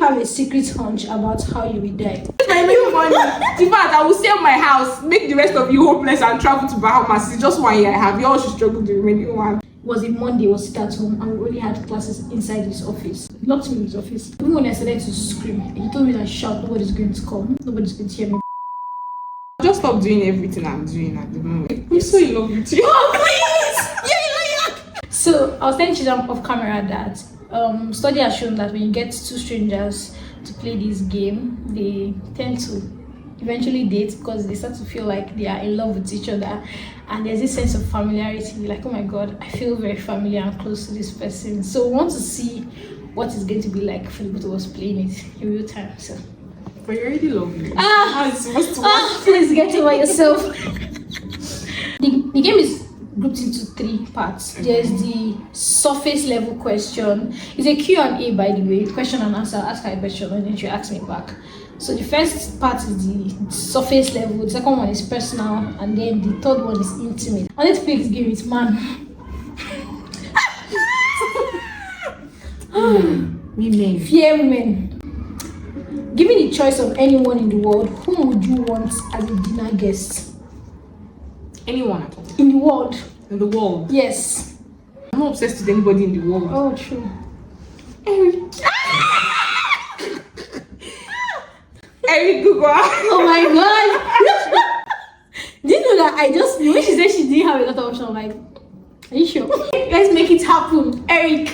have a secret hunch about how you will die? I make money. In fact, I will sell my house, make the rest of you hopeless, and travel to Bahamas. It's just 1 year I have. You all should struggle the remaining one. It was a Monday, was sit at home, and we only had classes inside his office. He locked me in his office. Even when I started to scream, he told me that shout, nobody's going to come, nobody's going to hear me. Just stop doing everything I'm doing at the moment. I'm so in love with you. Oh, please! So I was telling Chidam off camera that study has shown that when you get two strangers to play this game, they tend to eventually date because they start to feel like they are in love with each other, and there's this sense of familiarity. Like, oh my god, I feel very familiar and close to this person. So we want to see what it's going to be like for the both of us playing it in real time. So, but you already love me. How is it supposed to work? Please get over yourself. The game is grouped into 3 parts. There's the surface level question. It's a Q&A, by the way, question and answer. I'll ask her a question and then she'll ask me back. So the first part is the surface level, the second one is personal, and then the third one is intimate. I need to play this game with man. Women. Fear women. Given the choice of anyone in the world, whom would you want as a dinner guest? Anyone at all. In the world. In the world. Yes. I'm not obsessed with anybody in the world. Oh, true. Eric. Eric Google. Oh my god. Do you know that I just, when she said she didn't have a lot of options, I'm like, are you sure? Let's make it happen. Eric,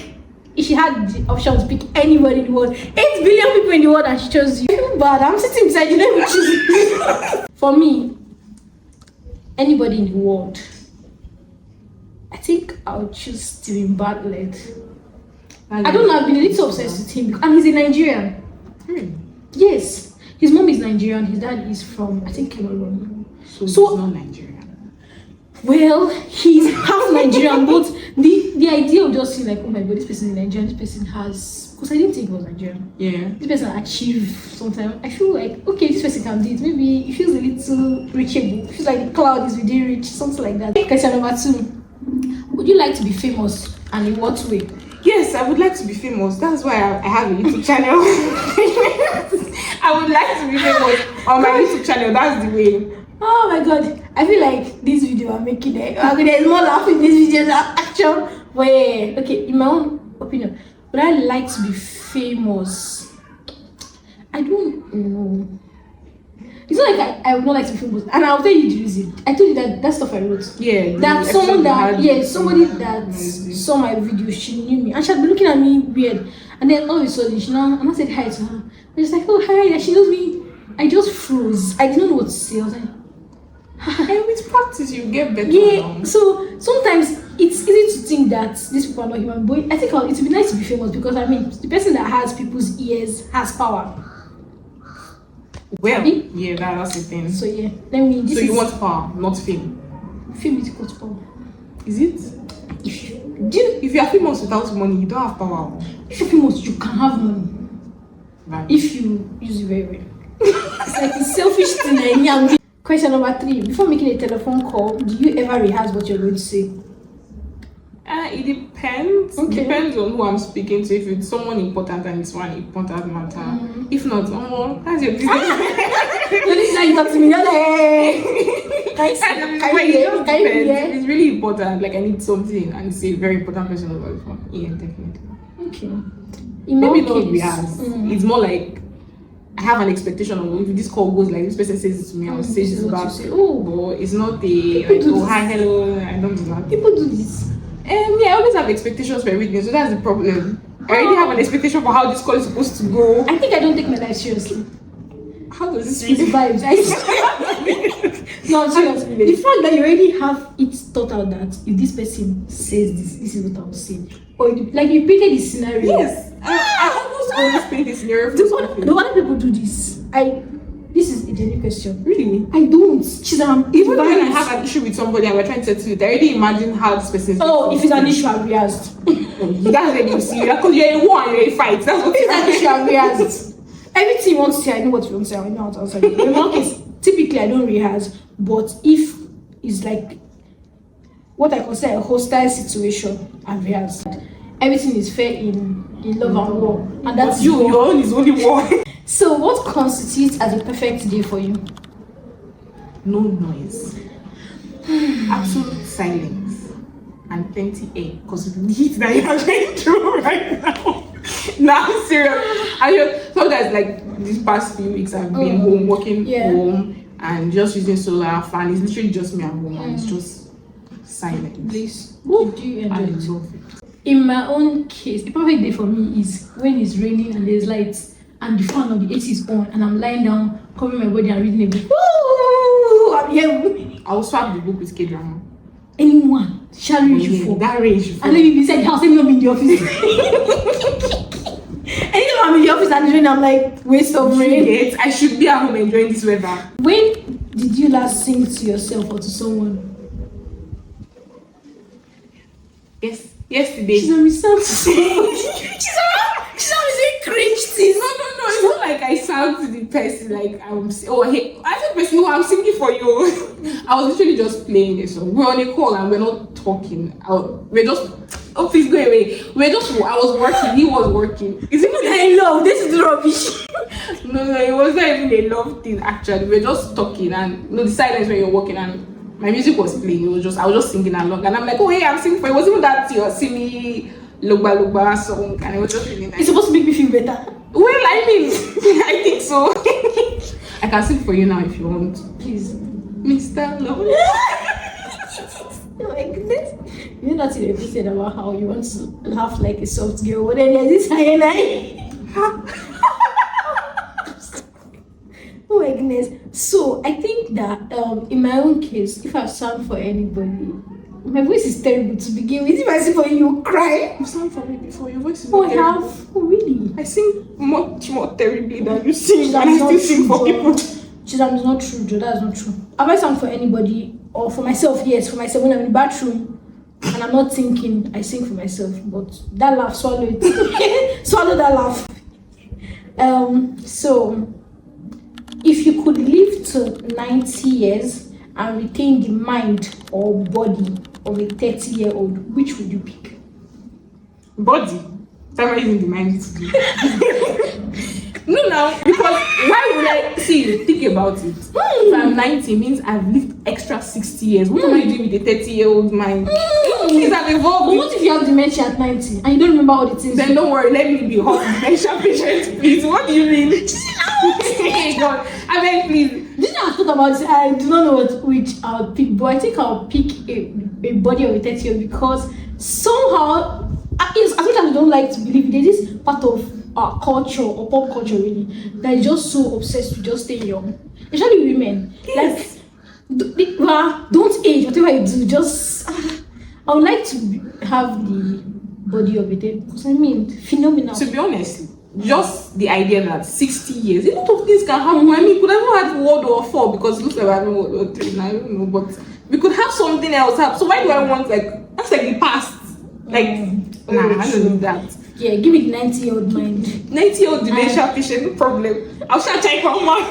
if she had the option to pick anybody in the world, 8 billion people in the world, and she chose you. I feel bad. I'm sitting beside you. Let me choose. For me, anybody in the world, I think I'll choose Steven Bartlett. I don't know, I've been a little obsessed with him and he's a Nigerian. Yes. His mom is Nigerian, his dad is from, I think, Cameroon. So he's not Nigerian. Well, he's half Nigerian, but the idea of just seeing like, oh my god, this person is Nigerian, this person has, because I didn't think he was Nigerian. Yeah. This person achieved sometimes. I feel like, okay, this person can do it. Maybe it feels a little reachable. It feels like the cloud is within reach, something like that. Question number 2. Would you like to be famous, and in what way? Yes, I would like to be famous. That's why I have a YouTube channel. I would like to be famous on my YouTube channel. That's the way. Oh my god, I feel like this video I'm making it. There's more laughing in this video than action. Wait, okay, in my own opinion, would I like to be famous? I don't know. It's not like I would not like to be famous, and I'll tell you the reason. I told you that stuff I wrote. Yeah. That someone that somebody that saw my video, she knew me, and she had been looking at me weird, and then all of a sudden she now, and I said hi to her. And she's like, oh hi, and she knows me. I just froze. I didn't know what to say. I was like, and with practice you get better. Yeah. So sometimes it's easy to think that these people are not human, but I think it would be nice to be famous because I mean the person that has people's ears has power. Well, yeah, that's the thing. So yeah, let me. So you want power, not fame. Fame is equal to power. Is it? If you are famous without money, you don't have power. If you're famous, you can have money. Right. If you use it very well. It's like a selfish thing. Question number 3. Before making a telephone call, do you ever rehearse what you're going to say? It depends. Okay. Depends on who I'm speaking to. If it's someone important and it's one important matter. If not, that's your business. This is how you talk to me. It's really important. Like I need something and it's a very important person over the phone. Yeah, definitely. Okay. Maybe not rehearse. It's more like I have an expectation of if this call goes like this person says it to me, I'll say this back. But it's not the like hi hello. I don't do that. People do this. Yeah, I always have expectations for everything, so that's the problem. I already have an expectation for how this call is supposed to go. I think I don't take my life seriously. How does this It's really vibes. No, seriously. The fact that you already have it thought out that if this person says this is what I will say. Or like you painted the scenario. Yes. I almost always paint the scenario for The other people do this. This is a genuine question. Really? I don't. Even when I have an issue with somebody and we're trying to settle it, I already imagine how this person is. Oh, if it's an issue, I've rehearsed. That's when you see because you're in war, you're in a fight. That's what If it's an issue, I've rehearsed. Everything you want to say, I know what you want to say, I know how to answer it. In my case, typically I don't rehearse, but if it's like what I consider a hostile situation, I've rehearsed. everything is fair in love and war, and that's But your own is only one. So, what constitutes as a perfect day for you? No noise, absolute silence, and plenty air. Because the heat that you are going through right now. Now, I'm serious. I just sometimes like these past few weeks I've been home, working home, and just using solar fan. It's literally just me at home, and it's just silent. Please, do you enjoy I it? love it. In my own case, the perfect day for me is when it's raining and there's lights and the fan of the AC is on and I'm lying down, covering my body and reading a book. Woo! I'm here. I will swap the book with K-drama. Anyone, shall reach you for? That range. And then you inside the house, let me not be in the office. Anytime I'm in the office and it's raining, I'm like, waste of rain. Yes, I should be at home enjoying this weather. When did you last sing to yourself or to someone? Yesterday. She's on myself to someone. She's saying cringe things. No, it's not like I sound to the person like I'm. Oh, hey, I said, person who I'm singing for you. I was literally just playing a song. We're on a call and we're not talking. We're just. Oh, please go away. I was working. He was working. Is it I love this is rubbish. No, it was not even a love thing. Actually, we're just talking and the silence when you're working and my music was playing. I was just singing along and I'm like, oh hey, I'm singing for you. It wasn't that your simi Lugba Lugba song and it was just really nice. It's supposed to make me feel better. Well, I mean, I think so. I can sing for you now if you want. Please. Mr. Love. Oh my goodness. You know nothing ever said about how you want to laugh like a soft girl, but then there's this hyena. Oh my goodness. So I think that in my own case, if I sang for anybody, my voice is terrible to begin with. If I sing for you, you cry. You sang for me before. Your voice is Oh, I terrible. have. Oh, really? I sing much more terribly than you sing, That's and I not still sing for true, people. Chizam is not true, Joe. That's not true. Have I sung for anybody or for myself? Yes, for myself when I'm in the bathroom and I'm not thinking, I sing for myself. But that laugh, swallow it. Swallow that laugh. So, if you could live to 90 years and retain the mind or body of a 30-year-old, which would you pick? Body. Start using the mind to do. No, now, because why would I see? Think about it. If I'm 90, means I've lived extra 60 years. What am I doing with a 30-year-old mind? Things have evolved. But what if you have dementia at 90 and you don't remember all the things? Then don't worry, let me be hot dementia patient, please. What do you mean? Hey God, I beg, please. Didn't I talk about it? I do not know which I'll pick, but I think I'll pick a body of a 30-year-old because somehow, as much as I don't like to believe it, there's this part of our culture or pop culture really that is just so obsessed with just staying young, especially women. Yes. Like, don't age, whatever you do, just. I would like to have the body of a 30, because I mean, phenomenal. To be honest, just the idea that 60 years, a lot of things can happen. I mean, we could have had World War 4 because it looks like we're having World War 3 now, I don't know, but we could have something else happen. So why do I want, that's like the past? Like, nah, I don't need that. Yeah, give me the 90-year-old mind. 90-year-old dementia patient, no problem. I'll start checking on mine.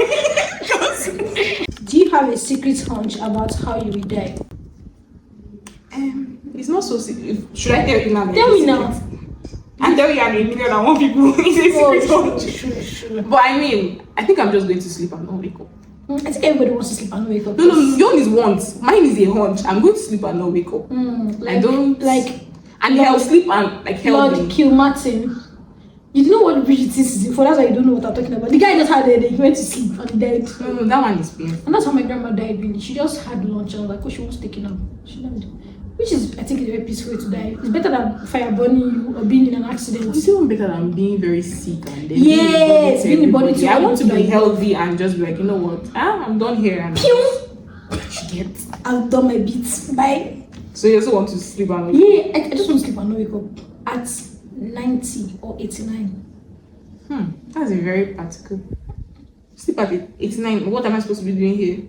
Do you have a secret hunch about how you will die? It's not so secret. Should I tell you now? Tell me now. I tell you I'm 1,000,001 people. It's a secret hunch. Sure. But I mean, I think I'm just going to sleep and not wake up. I think everybody wants to sleep and not wake up. No, your own is want. Mine is a hunch. I'm going to sleep and not wake up. I don't like. And I'll sleep and Lord help me. Kilmartin. You know what Bridget is for? That's why you don't know what I'm talking about. The guy just had a headache. He went to sleep and he died. No, that one is painful. And that's how my grandma died. Really, she just had lunch and was like, "Oh, she wants taking up." She died. Which is, I think, a very peaceful way to die. It's better than fire burning you or being in an accident. It's even better than being very sick and then Yes, being the body to I want to be everybody. healthy and just be like, you know what? I'm done here. And Pew! Shit. I've done my bits. Bye. So you also want to sleep and Yeah, I just want to sleep and not wake up at 90 or 89. That's a very practical. Sleep at 89. What am I supposed to be doing here?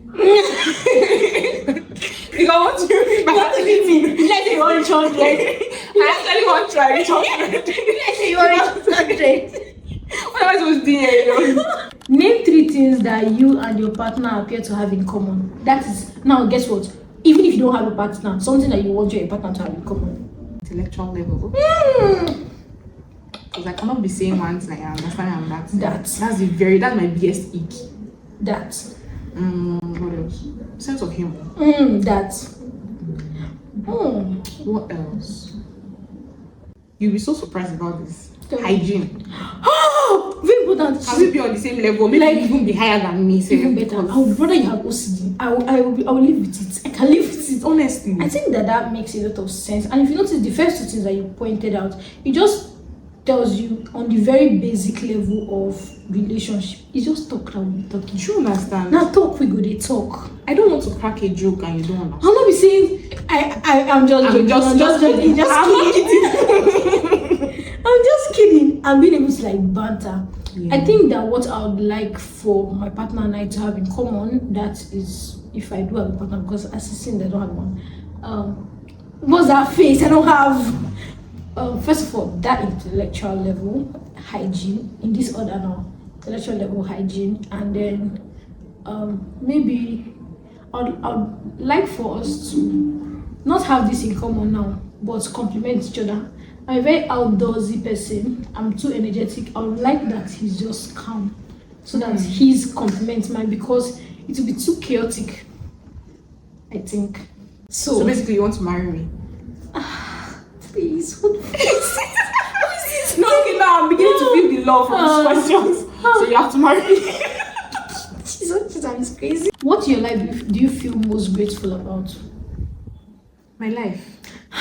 Because I want to reach back. What do you mean? Let's say you want to change. I actually want to try to change. Let's say you want to change. What am I supposed to do here? Name 3 things that you and your partner appear to have in common. That is, now guess what? Even if you don't have a partner, something that you want your partner to have in common. intellectual level. Mm. Because I cannot be saying one thing, I understand I'm that. That's That's my biggest ick. that. What else? Sense of humor. That. What else? You'll be so surprised about this. Tell me. Hygiene. Oh, very important. Can we be on the same level? Maybe Like- even be higher than me. Say, Even better. I would rather you have OCD. I will live with it. I can live with it. honestly. I think that makes a lot of sense. And if you notice the first two things that you pointed out, it just tells you on the very basic level of relationship. It's just talk that we're talking. Do you understand? Now talk, we go they talk. I don't want to crack a joke and you don't understand. I'll not be saying I'm just joking. I'm just joking. Just I'm kidding. I'm just kidding. I'm being able to like banter. Yeah. I think that what I would like for my partner and I to have in common, that is, if I do have a partner, because as you seen, I don't have one. What's that face? I don't have. First of all, that intellectual level hygiene. In this order now, intellectual level hygiene, and then maybe I'd like for us to not have this in common now, but complement each other. I'm a very outdoorsy person. I'm too energetic. I would like that he's just calm, so that his complements mine, because it will be too chaotic, I think. So basically, you want to marry me? Please, what is this? No, okay, now I'm beginning to feel the love from these questions. So you have to marry me. She's crazy. What in your life do you feel most grateful about? My life. I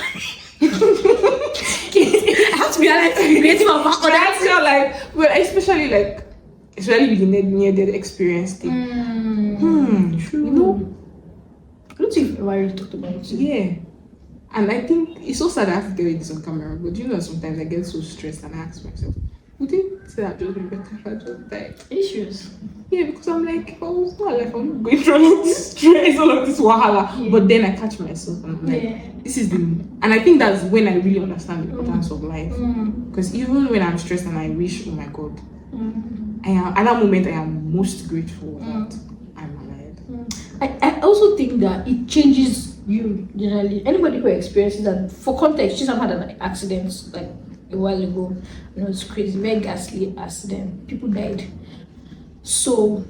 have to be honest, grateful about But that's your life. Well, especially with the near death experience thing. True. You know? I don't think we've already talked about it. Yeah. And I think it's so sad I have to tell you this on camera, but you know, sometimes I get so stressed and I ask myself, would you say that just be better if I just died? Issues. Yeah, because I'm like, oh, it's not like I'm going through all of this stress, all of this wahala. Yeah. But then I catch myself and I'm like, this is the. And I think that's when I really understand the importance of life. Because even when I'm stressed and I wish, oh my God, I am, at that moment, I am most grateful that I'm alive. I also think that it changes you generally. Anybody who experiences that, for context, she's had an accident like a while ago. You know, it's crazy, very ghastly accident. People died. So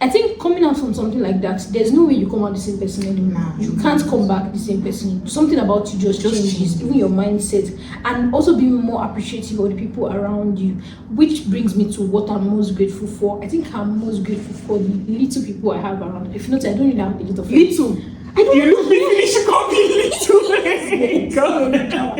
I think coming out from something like that, there's no way you come out the same person anymore. Nah. You can't come back the same person. Something about you just changes, even your mindset, and also being more appreciative of the people around you. Which brings me to what I'm most grateful for. I think I'm most grateful for the little people I have around. If you notice, I don't really have a lot of friends. Little. I don't You look really God.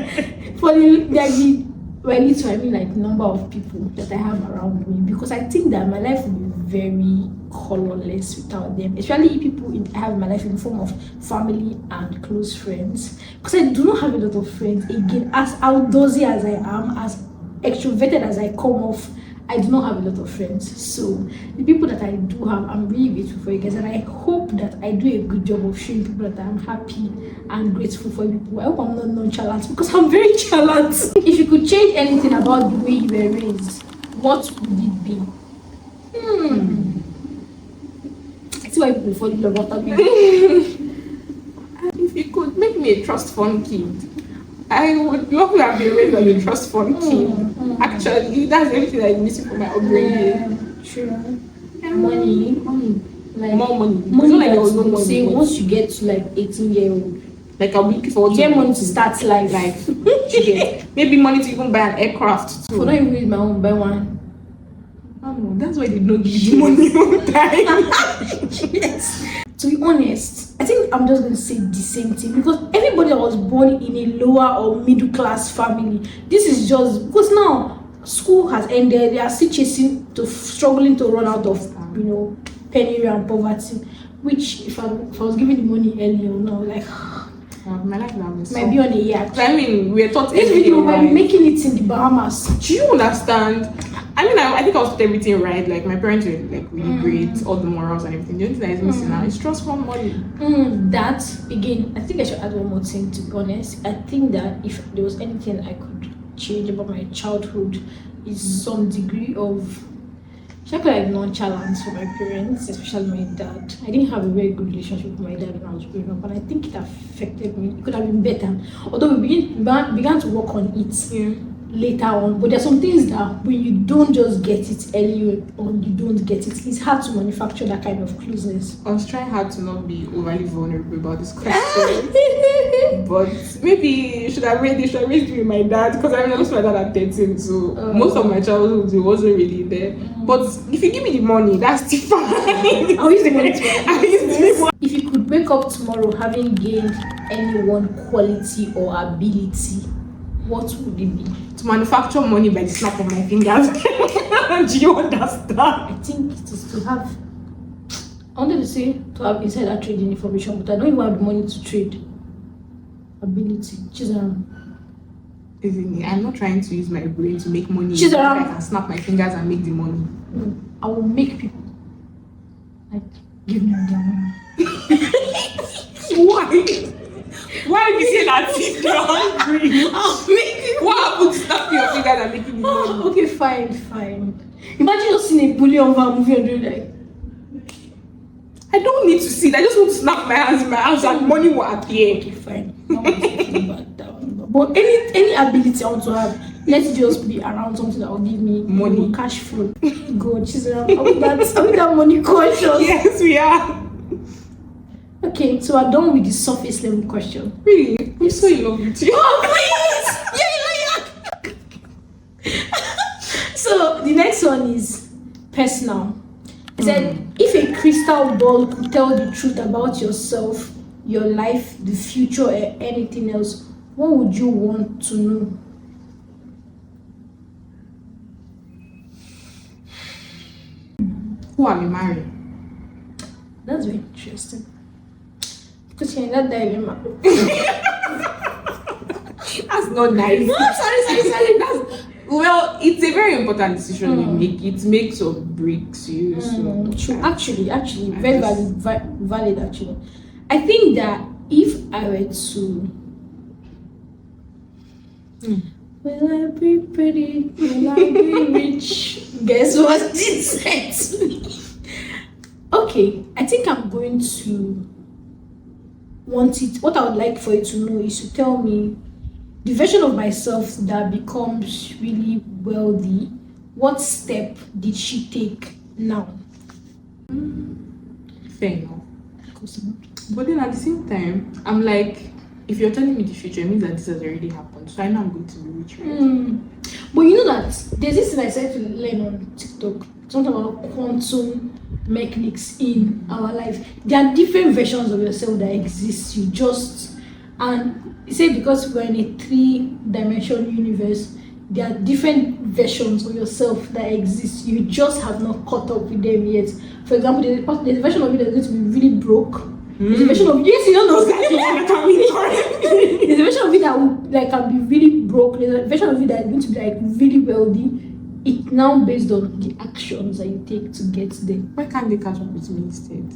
For the by little, I mean like number of people that I have around me, because I think that my life would be very colorless without them, especially people I have in my life in the form of family and close friends, because I do not have a lot of friends. Again, as outdoorsy as I am, as extroverted as I come off, I do not have a lot of friends. So the people that I do have, I'm really grateful for you guys, and I hope that I do a good job of showing people that I'm happy and grateful for people. I hope I'm not nonchalant, because I'm very chalant. If you could change anything about the way you were raised, what would it be? I see why people fall in love after me. If you could make me a trust fund kid, I would love to have been raised as a trust fund kid. Actually, that's everything I'm missing for my upbringing. True. Money. Like More money. money It's not like that there was no you money. say but once you get to like 18-year-old, like I'll be looking forward you to get money to start life. life. You get maybe money to even buy an aircraft too. For not even use my own, buy one. Oh, no, that's why they don't give you money on time. Yes. To be honest, I think I'm just going to say the same thing, because everybody that was born in a lower or middle class family, this is just because now school has ended, they are still struggling to run out of, penury and poverty. Which if I was given the money earlier, no, like My life now is might be on a yacht. I mean, we're taught This everything video might be right. making it in the Bahamas. Do you understand? I mean, I think I was taught everything right. Like my parents were like really great, all the morals and everything. The only thing that is missing now is trust fund money. That again, I think I should add one more thing. To be honest, I think that if there was anything I could change about my childhood, is some degree of I feel like nonchalant for my parents, especially my dad. I didn't have a very good relationship with my dad when I was growing up, and I think it affected me. It could have been better. Although we began to work on it later on. But there's some things that when you don't just get it early on, you don't get it. It's hard to manufacture that kind of closeness. I was trying hard to not be overly vulnerable about this question. But maybe you should have raised me with my dad, because I lost my dad at 13, so most of my childhood it wasn't really there. But if you give me the money, that's still fine. I'll use the money If you could wake up tomorrow having gained any one quality or ability, what would it be? to manufacture money by the snap of my fingers. Do you understand? I think it is to have. I wanted to say to have insider trading information, but I don't even have the money to trade. Ability. Isn't it? I'm not trying to use my brain to make money. She's around. I can snap my fingers and make the money. I will make people like give me their money. Why? Why did you say that if you're hungry? I'll make people. What happened to snap your fingers and making the money? Okay, fine. Imagine just seeing a bully over a movie and doing like. I don't need to see it. I just want to snap my hands in my hands and money will appear. Okay, fine. That one's talking about that one. But any ability I want to have, let it just be around something that will give me money, cash flow. God, she's around. Are we that money conscious? Yes, we are. Okay, so we're done with the surface level question. Really? I'm so in love with you. Oh, please! Yeah. So the next one is personal. It said, if a crystal ball could tell the truth about yourself, your life, the future, or anything else, what would you want to know? Who are we marrying? That's very interesting. Because you're in that dilemma. That's not nice. No, sorry. Well, it's a very important decision you make. It makes or breaks you. So True. Actually, very valid. Actually, I think that if I were to, will I be pretty? Will I be rich? Guess what it said to me? Okay, I think I'm going to want it. What I would like for you to know is to tell me the version of myself that becomes really wealthy. What step did she take now? Fair enough. But then at the same time, I'm like, if you're telling me the future, it means that this has already happened. So I know I'm going to be rich, right? But you know that there's this thing I started to learn on TikTok, something about quantum mechanics in our life. There are different versions of yourself that exist. And you say because we're in a 3-dimensional universe, there are different versions of yourself that exist. You just have not caught up with them yet. For example, there's a version of you that's going to be really broke. There's a version of you, yes, you don't know. There's a version of you that will can be really broke. There's a version of you that is going to be like really wealthy. It's now based on the actions that you take to get there. Why can't they catch up with me instead?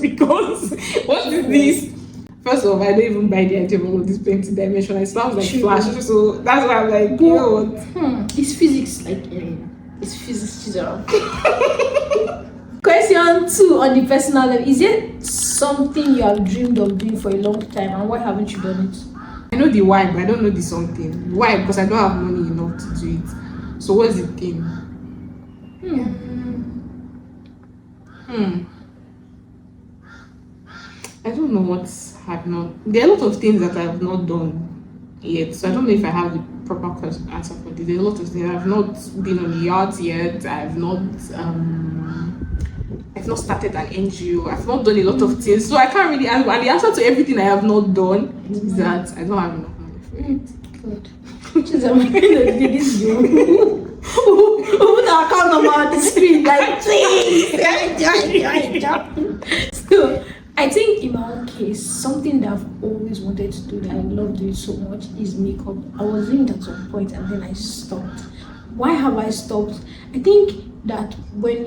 Because what is this? First of all, I don't even buy the idea of all this plenty dimension. It sounds like Flash, so that's why I'm like, you know what? It's physics, it's physics. Question 2 on the personal level. Is it something you have dreamed of doing for a long time, and why haven't you done it? I know the why, but I don't know the something. Why? Because I don't have money enough to do it. So what's the thing? I don't know what I've not. There are a lot of things that I have not done yet. So I don't know if I have the proper answer for this. There are a lot of things. I've not been on a yacht yet. I've not started an NGO. I've not done a lot of things. So I can't really answer. And the answer to everything I have not done is that I don't have enough money for it. Good. She's a man this you. Who the account number on the screen? Like, please. So, I think in my own case, something that I've always wanted to do that I love doing so much is makeup. I was doing it at some point and then I stopped. Why have I stopped? I think that when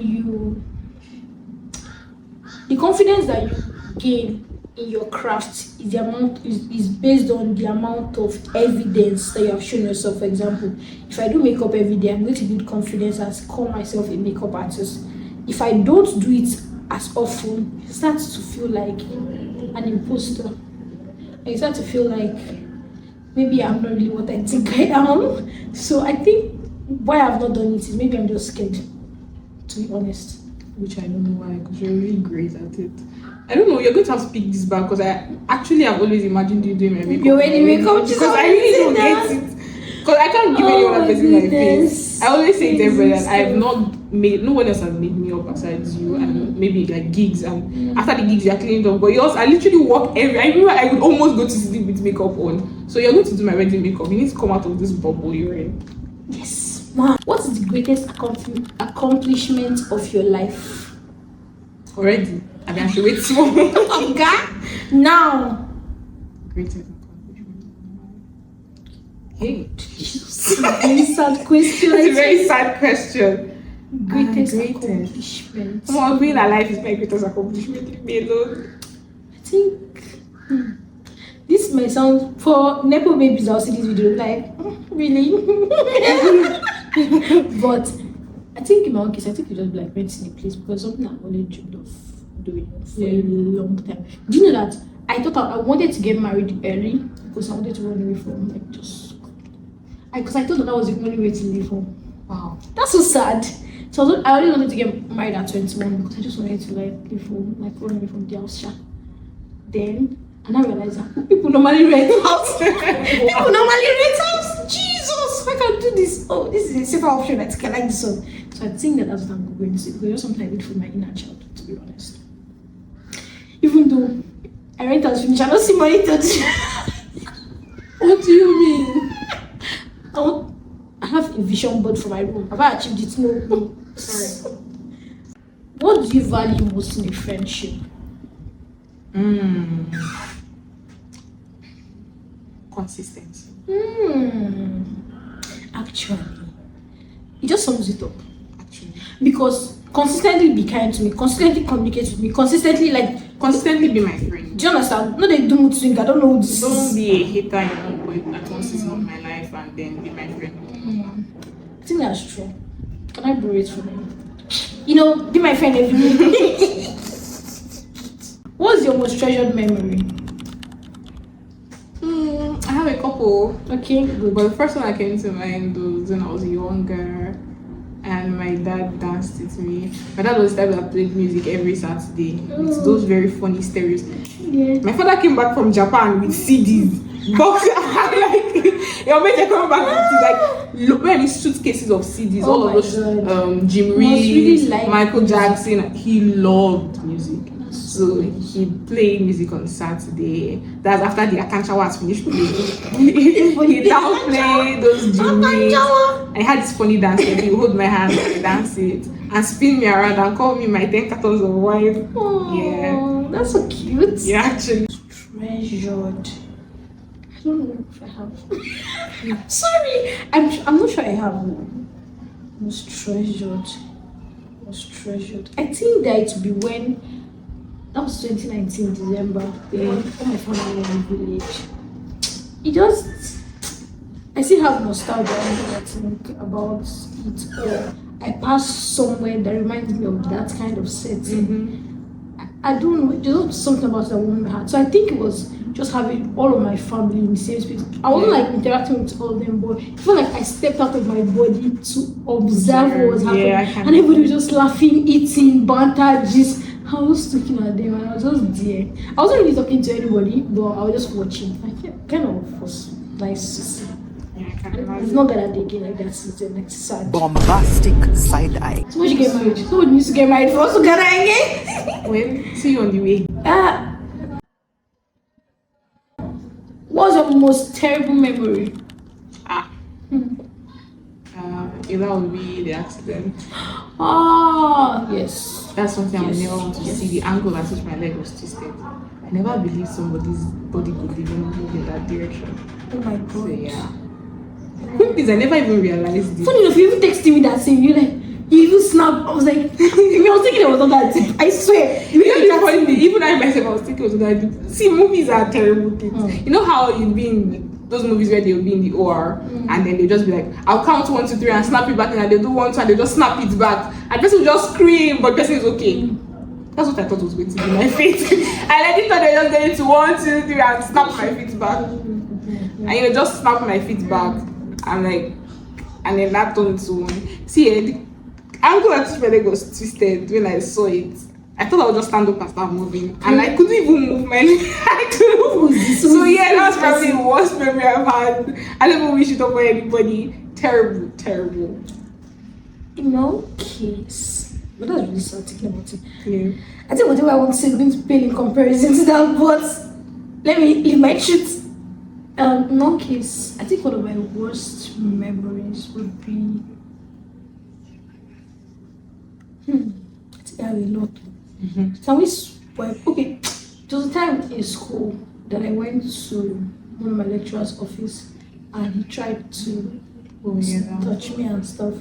the confidence that you gain in your craft is based on the amount of evidence that you have shown yourself. For example, if I do makeup every day, I'm going to build confidence and call myself a makeup artist. If I don't do it as often, it starts to feel like an imposter. I start to feel like maybe I'm not really what I think I am. So I think why I've not done it is maybe I'm just scared, to be honest. Which I don't know why, because you're really great at it. I don't know, you're going to have to pick this back, because I actually have always imagined you doing my makeup. Your wedding makeup? Because I really don't get it. Because I can't give any other person my face. I always say to everybody that I have not made, no one else has made me up besides you, and maybe like gigs, and after the gigs you're cleaning up. But yours, I literally walk I remember I would almost go to sleep with makeup on. So you're going to do my wedding makeup. You need to come out of this bubble you're in. Yes. Wow. What is the greatest accomplishment of your life? Already? I mean, I should wait small. Okay. Now. Greatest accomplishment. Hey, Jesus. Very sad question. It's a very sad question. Greatest accomplishment. Someone being alive is my greatest accomplishment. Leave me alone. I think this may sound, for Nepo babies, I'll see this video like, really? But I think in my own case, I think you just be like renting a place, because something I've always dreamed of doing for a long time. Do you know that I thought I wanted to get married early because I wanted to run away from because I thought that was the only way to leave home. Wow, that's so sad. So I only wanted to get married at 21 because I just wanted to like leave home, like run away from the house. Then and I realized that people normally rent house. People normally rent house. Jesus, I can do this. Oh, this is a safer option. I think I like this one. So I think that's what I'm going to say, because it's something I did for my inner child, to be honest. Even though I rent house finish, I don't see money to do. What do you mean? I have a vision board for my room. Have I achieved it? No. Sorry. What do you value most in a friendship? Consistency. Actually, it just sums it up. Actually, because consistently be kind to me, consistently communicate with me, consistently be my friend. Do you understand? No, they do mood swing. I don't know this. Don't be a hater in one point at one season of my life and then be my friend. I think that's true. Can I borrow it from you? Be my friend every day. What's your most treasured memory? I have a couple. Okay, good. But the first one that came to mind was when I was younger and my dad danced with me. My dad was the type that played music every Saturday with those very funny stereos. Yeah. My father came back from Japan with CDs. Box your mate coming back with like many suitcases of CDs, all of those Jim Reeves, really Michael Jackson. He loved music. So he played music on Saturday. That's after the Akancha was finished playing. He now played those Jim Reeves. I had this funny dance where he would hold my hand and dance it and spin me around and call me my 10 cartons of wine. Oh, yeah, that's so cute. Yeah, actually. Treasured. I don't know if I have. Sorry, I'm not sure I have one. Most treasured. I think that it would be when that was 2019 December. When all my family were in the village. I still have nostalgia when I think about it. Or I passed somewhere that reminds me of that kind of setting. I don't know, there's something about that woman had. So I think it was just having all of my family in the same space. I wasn't like interacting with all of them, but I felt like I stepped out of my body to observe what was happening. And everybody was just laughing, eating, banter, just. I was looking at them and I was just there. I wasn't really talking to anybody, but I was just watching. I kind of was nice to see. It's not gonna be again like that since the next sad. Bombastic side eye. So when you get married, somebody needs to get married for us to gather again. Well, see you on the way. What's your most terrible memory? That would be the accident. Yes. That's something I would never want to see. The angle at which my leg was twisted. I never believed somebody's body could even move in that direction. Oh my god. So yeah. Because I never even realized it. Funny enough, you even texted me that same. You're like, You even snap. I was like, I was thinking it was not that deep. I swear. You know the funny thing, even I myself, I was thinking it was not deep. See, movies are terrible things. You know how you've been those movies where they'll be in the OR and then they'll just be like, I'll count 1, 2, 3 and snap it back, and they'll do 1, 2 and they'll just snap it back. And the person will just scream, but the person is okay. That's what I thought was going to be my fate. I like thought they were just going to 1, 2, 3 and snap my feet back. And you know, just snap my feet back. I'm like, and then that turned into one. See, the ankle of my leg was twisted when I saw it. I thought I would just stand up and start moving, and I couldn't even move my leg. I couldn't move. So yeah, that's probably the worst memory I've had. I never wish it on anybody. Terrible, terrible. In no case, but that's really sad thinking about it. Yeah. I think whatever I want to say is going to pale in comparison to that, but let me leave my truth. In no case, I think one of my worst memories would be. I think I have a lot. Can we swipe? Okay, there was a time in school that I went to one of my lecturer's office and he tried to touch me and stuff.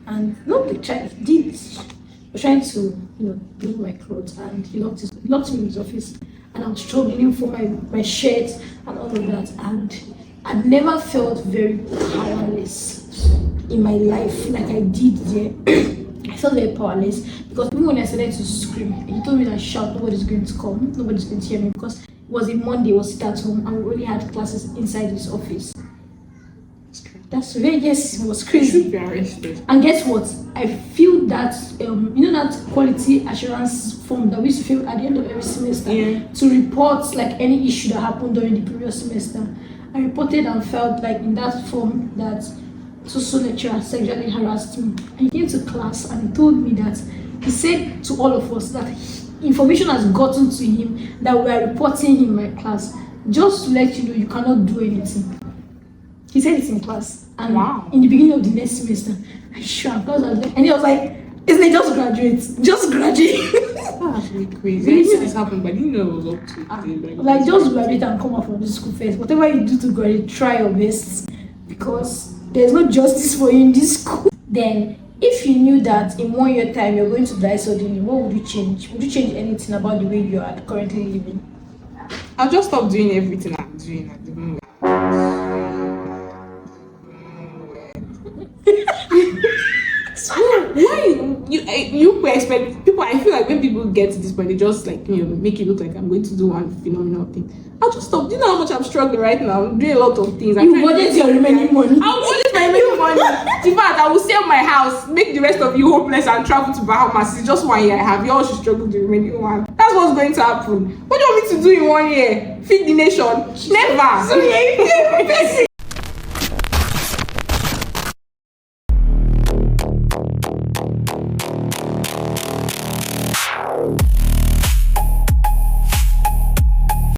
And not the child did. He was trying to, do my clothes, and he locked me in his office, and I was struggling for my shirt and all of that. And I'd never felt very powerless in my life like I did there. I felt very powerless because even when I started to scream, he told me that shout, nobody's going to come, nobody's going to hear me, because it was a Monday, I was at home, and we only had classes inside his office. That's very, yes, it was crazy. You should be arrested. And guess what? I feel that that quality assurance form that we used to fill at the end of every semester to report like any issue that happened during the previous semester. I reported and felt like in that form that so lecturer sexually harassed me. And he came to class and he told me that he said to all of us that information has gotten to him that we are reporting him in my class. Just to let you know, you cannot do anything. He said it in class. And in the beginning of the next semester, I shrank. And he was like, isn't it just graduate? Just graduate. That's really crazy. I knew this happened, but I didn't know it was up to like just graduate and come out from the school first. Whatever you do to graduate, try your best, because there's no justice for you in this school. Then, if you knew that in 1 year time you're going to die suddenly, what would you change? Would you change anything about the way you are currently living? I'll just stop doing everything I'm doing at the moment. Why you expect people? I feel like when people get to this point, they just like make it look like I'm going to do one phenomenal thing. I'll just stop. Do you know how much I'm struggling right now? I'm doing a lot of things. You budget your remaining money. I'll budget my remaining money. In fact, I will sell my house, make the rest of you hopeless, and travel to Bahamas. It's just 1 year I have. You all should struggle the remaining one. That's what's going to happen. What do you want me to do in 1 year? Feed the nation? Never.